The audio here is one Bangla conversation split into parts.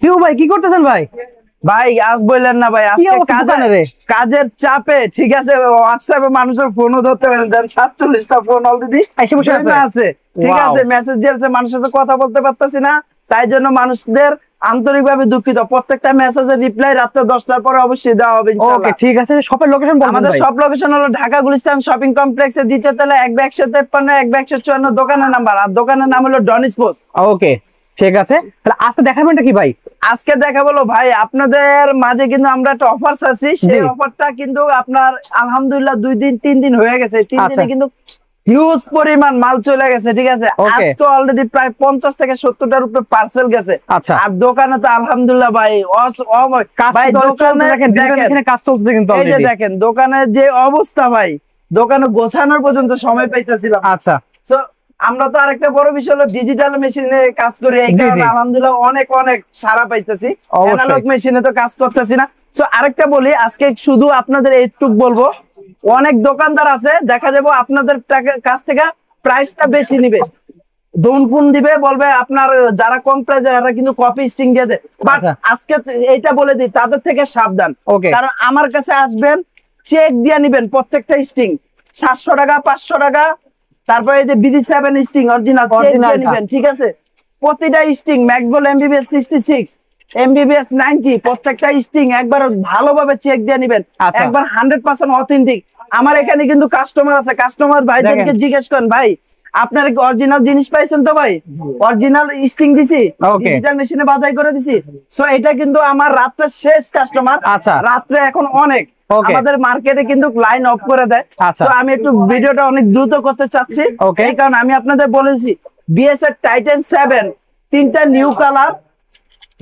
কি ভাই কি করতেছেন ভাই? ভাই আজ বললেন না ভাই, আজকে কাজের চাপে ঠিক আছে হোয়াটসঅ্যাপে মানুষের ফোনও ধরতে পারেন, 47টা ফোন অলরেডি আছে ঠিক আছে, মেসেজ দিয়েছে, মানুষের সাথে কথা বলতে পারতেছি না, তাই জন্য মানুষদের আন্তরিকভাবে দুঃখিত। প্রত্যেকটা মেসেজের রিপ্লাই রাতে 10টার পরে অবশ্যই দেওয়া হবে ইনশাআল্লাহ। ওকে ঠিক আছে, শপের লোকেশন বলুন। আমাদের শপ লোকেশন হলো ঢাকা গুলিস্তান শপিং কমপ্লেক্সের দ্বিতীয় তলায় 1/153 1/154 দোকানের নাম্বার, আর দোকানের নাম হলো ডনিস পোস্ট। ওকে ঠিক আছে, তাহলে আজকে দেখাবেনটা কি ভাই? আজকে দেখাবো ভাই আপনাদের মাঝে কিন্তু আমরা একটা অফার চাচ্ছি, সেই অফারটা কিন্তু আপনার আলহামদুলিল্লাহ 2-3 দিন হয়ে গেছে, 3 দিনে কিন্তু হিউজ পরিমাণ মাল চলে গেছে ঠিক আছে। আজকে অলরেডি প্রায় 50 থেকে 70টার উপরে পার্সেল গেছে। আর দোকানে তো আলহামদুলিল্লাহ ভাই ভাই দোকানে দেখেন কাজ চলছে কিন্তু এই যে দেখেন দোকানের যে অবস্থা ভাই, দোকানে গোছানোর পর্যন্ত সময় পাইতেছিলাম। আচ্ছা সো আমরা তো আরেকটা বড় বিষয় হলো ডিজিটাল মেশিনে কাজ করি, এই কারণে আলহামদুলিল্লাহ অনেক অনেক সারা পাইতেছি, অ্যানালগ মেশিনে তো কাজ করতেছি না। সো আরেকটা বলি, আজকে শুধু আপনাদের এইটুক বলবো, অনেক দোকানদার আছে দেখা যাবো আপনাদের কাছ থেকে প্রাইসটা বেশি নিবে, ফোন দিবে, বলবে আপনার যারা কম প্রাইসের এরা কিন্তু কপি স্টিং দিয়ে দেয়। বাট আজকে এইটা বলে দিই, তাদের থেকে সাবধান, কারণ আমার কাছে আসবেন চেক দিয়ে নিবেন প্রত্যেকটা স্টিং 700 টাকা 500 টাকা, তারপরে এই যে BD7 স্টিং অরিজিনাল চেক দিয়ে নিবেন ঠিক আছে। প্রতিটা স্টিং ম্যাক্স বল MBBS 66 MBBS 90 প্রত্যেকটা স্টিং একবার ভালোভাবে চেক দিয়ে নিবেন, একবার 100% অথেন্টিক। আমার এখানে কিন্তু কাস্টমার আছে, কাস্টমার ভাইদেরকে জিজ্ঞেস করেন ভাই আপনারা কি অরিজিনাল জিনিস পাইছেন তো ভাই, অরিজিনাল স্টিং দিছি, ডিজিটাল মেশিনে বাছাই করে দিছি। সো এটা কিন্তু আমার রাত্রে শেষ কাস্টমার, রাত্রে এখন অনেক আমাদের মার্কেটে কিন্তু লাইন অফ করে দেয়। সো আমি একটু ভিডিওটা অনেক দ্রুত করতে চাচ্ছি, এই কারণে আমি আপনাদের বলেছি BS এর টাইটান 7 3টা নিউ কালার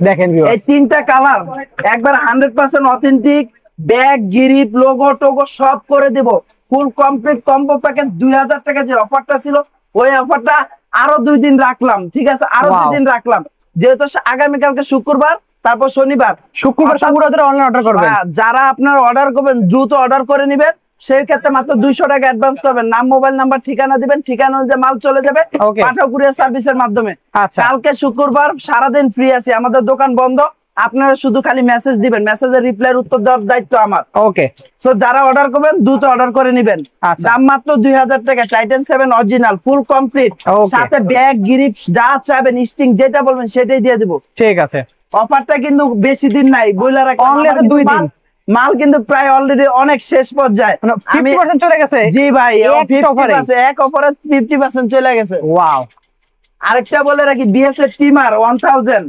দেখেন, এই 3টা কালার একবার 100% অথেন্টিক, ব্যাগ গ্রিপ লোগো টোগো সব করে দেব, ফুল কমপ্লিট কম্বো প্যাকেজ 2000 টাকা যে অফারটা ছিল ওই অফারটা আরো 2 দিন রাখলাম ঠিক আছে, আরো 2 দিন রাখলাম, যেহেতু আগামীকালকে শুক্রবার তারপর শনিবার অনলাইন অর্ডার করবেন, যারা আপনার অর্ডার করবেন দ্রুত অর্ডার করে নেবেন, সেই ক্ষেত্রে মাত্র 200 টাকা অ্যাডভান্স করবেন, নাম মোবাইল নাম্বার ঠিকানা দিবেন, ঠিকানা অনুযায়ী মাল চলে যাবে পাঠাও কুরিয়ার সার্ভিসের মাধ্যমে। কালকে শুক্রবার সারাদিন ফ্রি আছি, আমাদের দোকান বন্ধ, আপনারা শুধু খালি মেসেজ দিবেন, মেসেজের রিপ্লাইয়ের উত্তর দেওয়ার দায়িত্ব আমার। ওকে সো যারা অর্ডার করবেন দ্রুত অর্ডার করে নেবেন, দাম মাত্র 2000 টাকা, টাইটান 7 অরিজিনাল ফুল কমপ্লিট, সাথে ব্যাগ গ্রিপ যা চাইবেন স্টিং যেটা বলবেন সেটাই দিয়ে দেব। ঠিক আছে, অফারটা কিন্তু বেশি দিন নাই, বইলা রাখলাম অনলি 2 দিন, মাল কিন্তু প্রায় অলরেডি অনেক শেষ পর্যায়ে, 50% চলে গেছে। জি ভাই এক অফারে 50% চলে গেছে। ওয়াও, আরেকটা বলে রাখি BS এর TMR 1000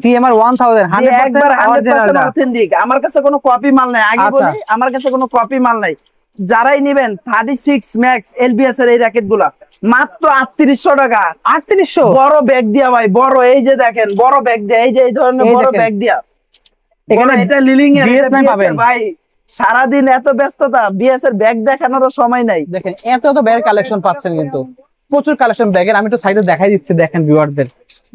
100% অথেন্টিক, আমার কাছে কোনো কপি মাল নাই, আগে বলি আমার কাছে কোনো কপি মাল নাই। যারাই নেবেন 36 ম্যাক্স LBS এর এই র‍্যাকেট গুলা মাত্র 3800 টাকা, 3800 বড় ব্যাগ দিয়া ভাই, বড় এই যে দেখেন বড় ব্যাগ দিয়া, এই যে এই ধরনের বড় ব্যাগ দিয়া, এখানে এটা লিলিং এর ভাই, সারাদিন এত ব্যস্ততা BS এর ব্যাগ দেখানোর সময় নাই। দেখেন এত ব্যাগের কালেকশন পাচ্ছেন, কিন্তু প্রচুর কালেকশন ব্যাগের, আমি একটু সাইডে দেখাই দিচ্ছি, দেখেন ভিউয়ারদের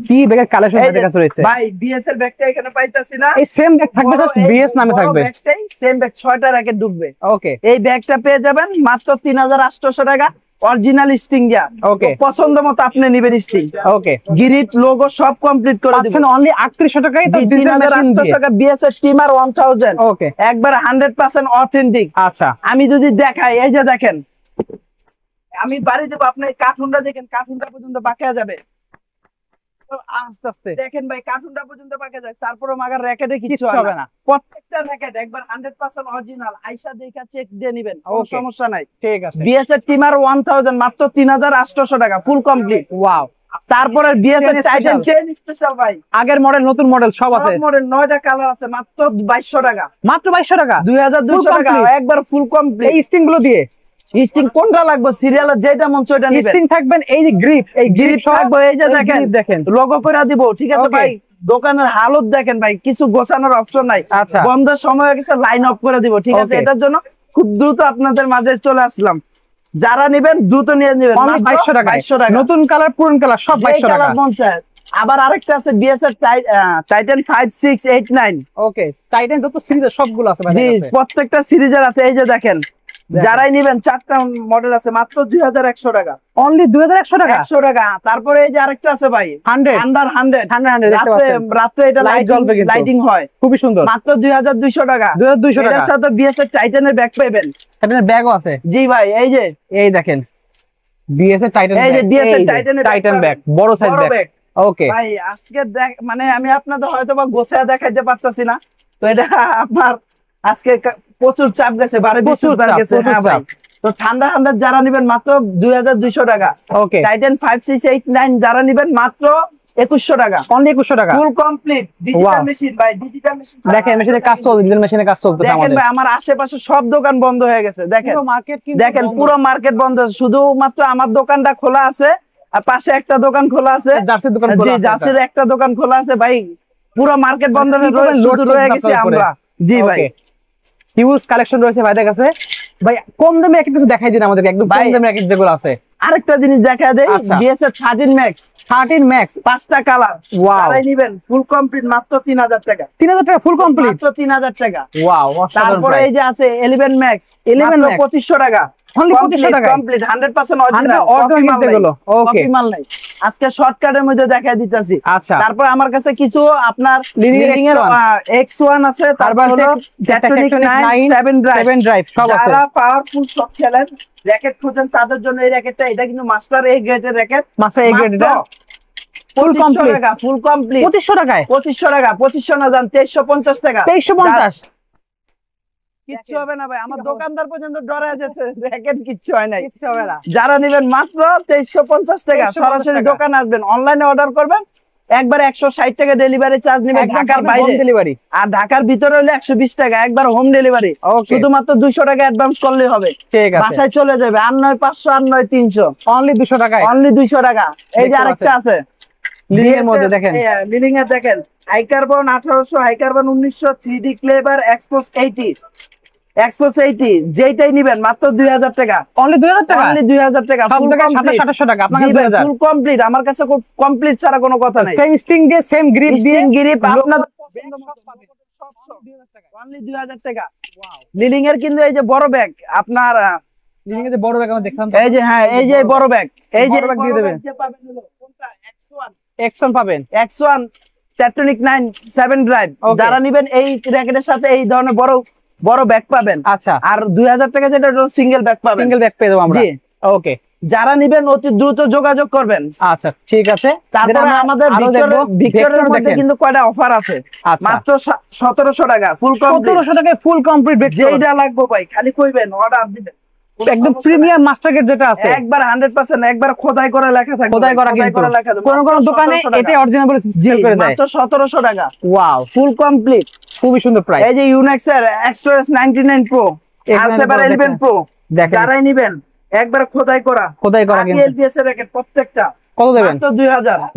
কি ব্যাগের কালেকশন আমাদের কাছে রয়েছে। ভাই BS এর ব্যাগটা এখানে পাইতাছি না, এই সেম ব্যাগ থাকবে, জাস্ট BS নামে থাকবে, ব্যাগটাই সেম ব্যাগ 6টা র‍্যাকেট ঢুকবে। ওকে, এই ব্যাগটা পেয়ে যাবেন মাত্র 3800 টাকা, অরিজিনাল স্টিং যা, ওকে পছন্দ মতো আপনি নেবেন স্টিং, ওকে গ্রিপ লোগো সব কমপ্লিট করে দিবেন, আচ্ছা অনলি 3800 টাকায় তো 3800 টাকা BS এর TMR 1000, ওকে একবার 100% অথেন্টিক। আচ্ছা আমি যদি দেখাই, এই যে দেখেন আমি বাড়ি দেবো, আপনি কার্টুনটা দেখেন, কার্টুনটা পর্যন্ত বাঁকা যাবে, আস্তে আস্তে দেখেন ভাই কার্টুনটা পর্যন্ত বাঁকা যায়, তারপরে মাগার র‍্যাকেটে কিছু হবে না, প্রত্যেকটা র‍্যাকেট একবার 100% অরিজিনাল, আয়শা দেখা চেক দিয়ে নেবেন, কোনো সমস্যা নাই। ঠিক আছে, BS এর TMR 1000 মাত্র 3800 টাকা ফুল কমপ্লিট। ওয়াও, তারপরে BS এর টাইটান 10 স্পেশাল ভাই, আগের মডেল নতুন মডেল সব আছে, মডেল 9টা কালার আছে, মাত্র 2200 টাকা, মাত্র 2200 টাকা, 2200 টাকা একবার ফুল কমপ্লিট। এই স্টিং গুলো দিয়ে স্টিং কোনটা লাগবে সিরিয়ালে যেটা মন চায় এটা নেবেন, স্টিং থাকবেন, এই যে গ্রিপ, এই গ্রিপ থাকবে, এই যে দেখেন লোগো করে দিব। ঠিক আছে ভাই, দোকানের হালত দেখেন ভাই, কিছু গোছানোর অপশন নাই, বন্ধের সময় হয়ে গেছে লাইন অফ করে দিব। ঠিক আছে, এটার জন্য খুব দ্রুত আপনাদের মাঝে চলে আসলাম, যারা নেবেন দ্রুত নিয়ে নেবেন, 2200 টাকা, নতুন কালার পুরান কালার সব 2200 টাকা মন চায়। আবার আরেকটা আছে BS এর টাইটান 5 6 8 9, ওকে টাইটান যত সিরিজের সবগুলো আছে ভাই, প্রত্যেকটা সিরিজের আছে, এই যে দেখেন যারাই নিবেন 4টা মডেল আছে মাত্র 2100 টাকা। অনলি 2100 টাকা। 100 টাকা। তারপরে এই যে আরেকটা আছে ভাই 100 আন্ডার 100 দেখতে পাচ্ছেন। রাতে এটা লাইট জ্বলবে কিন্তু। লাইটিং হয় খুবই সুন্দর। মাত্র 2200 টাকা। 2200 টাকা। এটার সাথে বিএস এর টাইটানের ব্যাগ পাবেন। টাইটানের ব্যাগও আছে। জি ভাই এই যে এই দেখেন বিএস এর টাইটান ব্যাগ। এই যে বিএস এর টাইটানের টাইটান ব্যাগ বড় সাইজ ব্যাগ। ওকে ভাই আজকে মানে আমি আপনাদের হয়তোবা গোছায় দেখাইতে পারতাছি না, তো এটা আপনার আজকে প্রচুর চাপ গেছে, বারে প্রচুর চাপ গেছে। হ্যাঁ ভাই, তো ঠান্ডা ঠান্ডা যারা নেবেন মাত্র 2200 টাকা। ওকে টাইটান 5689 যারা নেবেন মাত্র 2100 টাকা। অনলি 2100 টাকা। ফুল কমপ্লিট ডিজিটাল মেশিন ভাই, ডিজিটাল মেশিন। দেখেন মেশিনের কাজ চলছে, ডিজিটাল মেশিনের কাজ চলতেছে দেখেন আমাদের। ভাই আমার আশেপাশে সব দোকান বন্ধ হয়ে গেছে। দেখেন পুরো মার্কেট কিন্তু দেখেন পুরো মার্কেট বন্ধ, শুধুমাত্র আমার দোকানটা খোলা আছে আর পাশে একটা দোকান খোলা আছে, জার্সির দোকান খোলা জি আছে। জার্সির একটা দোকান খোলা আছে ভাই। পুরো মার্কেট বন্ধ হয়ে শুধু রয়ে গেছি আমরা। জি ভাই হিউজ কালেকশন রয়েছে ভাইদের কাছে। ভাই কম দামে এক কিছু দেখাই দিন আমাদেরকে, একদম কম দামে এক যেগুলো আছে। আরেকটা জিনিস দেখা দেই, আচ্ছা। বিএস 13 ম্যাক্স 13 ম্যাক্স 5টা কালার। ওয়াও। যারাই নেবেন ফুল কমপ্লিট মাত্র 3000 টাকা। 3000 টাকা ফুল কমপ্লিট মাত্র 3000 টাকা। ওয়াও। তারপরে এই যে আছে 11 ম্যাক্স 11 মাত্র Max 2500 টাকা। অনলি 2500 টাকা কমপ্লিট 100% অরিজিনাল, 100% কপি মাল নাই। গুলো। ওকে কপি মাল নাই, আজকে শর্টকাটের মধ্যে দেখাই দিতেছি। আচ্ছা। তারপর আমার কাছে কিছু আপনার লিনিং এর X1 আছে, তারপর হলো টেকটনিক 9 7 ড্রাইভ। সব আছে। যারা পাওয়ারফুল শট খেলেন, র‍্যাকেট খুঁজেন তাদের জন্য এই র‍্যাকেটটা, এটা কিন্তু মাস্টার এ গ্রেডের র‍্যাকেট। মাস্টার এ গ্রেড, এটা ফুল 2500 কমপ্লিট টাকা। ফুল কমপ্লিট 2500 টাকায়। 2500 টাকা। 2500 না জান 2350 টাকা। 2350 কিচ্ছু হবে না ভাই, আমার দোকানদার পর্যন্ত ডরে যাচ্ছে, র‍্যাকেট কিচ্ছু হয় নাই। কিচ্ছু হবে না। যারা নেবেন মাত্র 2350 টাকা। 2350 সরাসরি টাকা। দোকানে আসবেন, অনলাইনে অর্ডার করবেন, একবার 160 টাকা ডেলিভারি চার্জ নেবেন ঢাকার বাইরে, ডেলিভারি। আর ঢাকার ভিতরে হলে 120 টাকা একবার হোম ডেলিভারি। Okay. শুধুমাত্র 200 টাকা অ্যাডভান্স করলেই হবে, ঠিক আছে। বাসায় চলে যাবে। 89500 89300 অনলি 200 টাকায়। অনলি 200 টাকা। এই যে দেখতে আরেকটা আছে লিনিং এর মধ্যে দেখেন, লিনিং এর দেখেন high carbon 1800, high carbon 1900, 3D clever expose 80, expose 80 যেটাই নেবেন মাত্র 2000 টাকা। অনলি 2000 টাকা। অনলি 2000 টাকা। সব ফুল জায়গায় কমপ্লিট 2700 টাকা, আপনার জি ভাই 2000 ফুল কমপ্লিট। আমার কাছে কমপ্লিট ছাড়া কোনো কথা নাই। সেম স্টিং দিয়ে সেম গ্রিপ দিয়ে স্টিং গ্রিপ আপনার পছন্দ মতো পাবেন। সব অনলি 2000 টাকা। লিলিং এর কিন্তু এই যে বড় ব্যাগ আপনার লিনিং এর যে বড় ব্যাগ আমরা দেখলাম, এই যে হ্যাঁ এই যে বড় ব্যাগ, এই যে বড় ব্যাগ দিয়ে দেবেন। যে পাবেন হলো কোনটা X1 এক্সন পাবেন। X1 tectonic 9 7 drive. Okay. যারা নেবেন এই র‍্যাকেটের সাথে এই ধরনের বড় বড় ব্যাগ পাবেন। আচ্ছা, আর 2000 টাকা যেটা সিঙ্গেল ব্যাগ পাবেন। সিঙ্গেল ব্যাগ পেয়ে দেবো আমরা। জি। ওকে, যারা নেবেন অতি দ্রুত যোগাযোগ করবেন। আচ্ছা ঠিক আছে। তারপরে আমাদের ভিক্টরের মধ্যে কিন্তু কয়টা অফার আছে, আচ্ছা। মাত্র 1700 টাকা ফুল কমপ্লিট। 1700 টাকায় ফুল কমপ্লিট ব্যাগ, যেটা লাগবে ভাই খালি কইবেন, অর্ডার দিবেন। একদম প্রিমিয়াম মাস্টার গেট যেটা আছে, একবার 100% একবার খোদাই করা লেখা থাকবে, খোদাই করা কিন্তু লেখা থাকবে। কোন কোন দোকানে এটা অরিজিনাল বলে জি সেল করে দেয়। মাত্র 1700 টাকা। ওয়াও, ফুল কমপ্লিট, খুবই সুন্দর প্রাইস। এই যে ইউনেক্স এর এক্সট্রেস 99 প্রো আর 711 প্রো দেখেন, যারাই নেবেন একবার খোদাই করা কিন্তু এলপিএস এর র‍্যাকেট প্রত্যেকটা কত দেবেন? মাত্র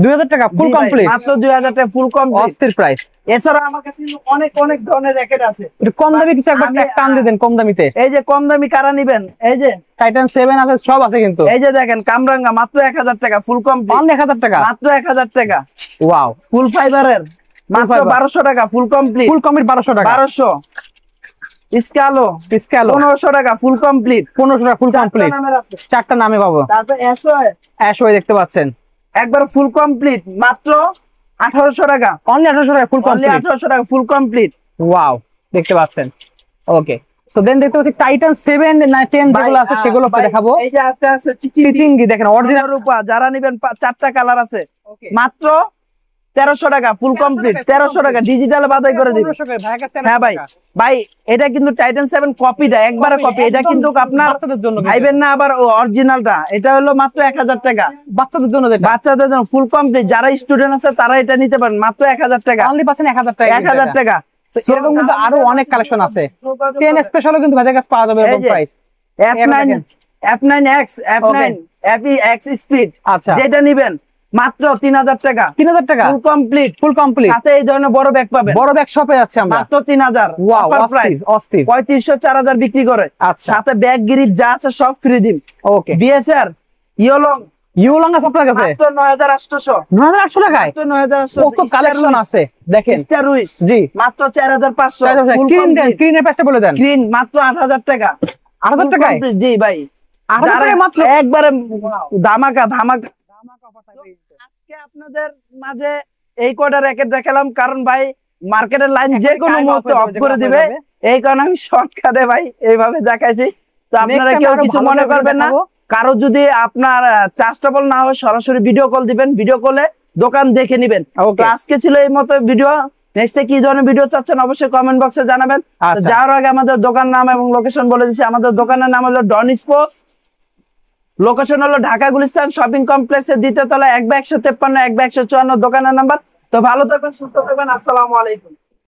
2000 টাকা ফুল জি ভাই, কমপ্লিট, মাত্র 2000 টাকা ফুল কমপ্লিট অস্থির প্রাইস। এছাড়া আমার কাছে কিন্তু অনেক অনেক ধরনের র‍্যাকেট আছে। একটু কম দামি কিছু একবার টান দিয়ে দেন, কম দামিতে। এই যে কম দামি কারা নেবেন, এই যে টাইটান 7 আছে, সব আছে কিন্তু। এই যে দেখেন কামরাঙ্গা মাত্র 1000 টাকা ফুল কমপ্লিট, অনলি 1000 টাকা, মাত্র 1000 টাকা। ওয়াও, ফুল ফাইবারের মাত্র 1200 টাকা ফুল কমপ্লিট, ফুল কমপ্লিট 1200 টাকা। 1200। স্কালো 1500 টাকা ফুল কমপ্লিট, 1500 টাকা ফুল কমপ্লিট। চারটা নামে পাবো। তারপর অ্যাশওয়ে দেখতে পাচ্ছেন, একবার ফুল কমপ্লিট মাত্র 1800 টাকা। অনলি 1800 টাকা ফুল অনলি কমপ্লিট। 1800 টাকা ফুল কমপ্লিট। ওয়াও, দেখতে পাচ্ছেন। ওকে, সো দেন দেখতে পাচ্ছি টাইটান 7 না 10 যেগুলো আছে সেগুলো দেখাবো। এই যে একটা আছে চিচিঙ্গি, দেখেন অরিজিনাল রূপা, যারা নেবেন 4টা কালার আছে, মাত্র 1300 টাকা ফুল কমপ্লিট। 1300 টাকা ডিজিটালে বাদাই করে দিন। হ্যাঁ ভাই, ভাই এটা কিন্তু টাইটান 7 কপিটা, একবারে কপি। এটা কিন্তু আপনার ভাইবেন না আবার অরিজিনালটা। এটা হলো মাত্র 1000 টাকা বাচ্চাদের জন্য, যেটা বাচ্চাদের জন্য ফুল কমপ্লিট। যারা স্টুডেন্ট আছে তারা এটা নিতে পারেন মাত্র 1000 টাকা। অনলি পাচ্ছেন 1000 টাকা। 1000 টাকা। এরকম কিন্তু আরো অনেক কালেকশন আছে। 10 স্পেশালও কিন্তু ভাইদের কাছে পাওয়া যাবে এরকম price. F9X F9 FEX speed, আচ্ছা, যেটা নেবেন মাত্র 3000 টাকা। 3000 টাকা ফুল কমপ্লিট, ফুল কমপ্লিট। সাথে এই ধরনের বড় ব্যাগ পাবেন। বড় ব্যাগ শপে যাচ্ছে আমরা, মাত্র 3000। Wow, offer price. অস্থির। 3500 4000 বিক্রি করে। আচ্ছা, সাথে ব্যাগ গ্রিপ যা আছে সব ফ্রি দিন। ওকে, বিএসআর ইয়োলং ইউলং আছে আপনার কাছে মাত্র 9800। 9800 টাকায় মাত্র 9800। কত কালেকশন আছে দেখেন। স্টার উইস জি মাত্র 4500। স্ক্রিন দেন, স্ক্রিনের প্রাইসটা বলে দেন। গ্রিন মাত্র 8000 টাকা। 8,000 টাকায়? জি ভাই, 8,000 টাকায় মাত্র? একবারে ধামাকা ধামাকা। আজকে আপনাদের মাঝে এই কয়টা র্যাকেট দেখালাম, কারণ ভাই মার্কেটের লাইন যে কোনো মুহূর্তে অফ করে দিবে, এই কারণে আমি শর্টকাটে ভাই এইভাবে দেখাইছি। তো আপনারা কেউ কিছু মনে করবেন না। কারো যদি আপনার ট্রাস্টেবল না হয় সরাসরি ভিডিও কল দিবেন, ভিডিও কলে দোকান দেখে নিবেন। তো আজকে ছিল এই মতো ভিডিও। নেক্সটে কি ধরনের ভিডিও চাচ্ছেন অবশ্যই কমেন্ট বক্সে জানাবেন। যাওয়ার আগে আমাদের দোকান নাম এবং লোকেশন বলে দিচ্ছি। আমাদের দোকানের নাম হলো ডন স্পোর্টস, লোকেশন হলো ঢাকা গুলিস্তান শপিং কমপ্লেক্সের দ্বিতীয় তলা 1/153 1/154 দোকানের নাম্বার। তো ভালো থাকবেন, সুস্থ থাকবেন, আসসালামু আলাইকুম।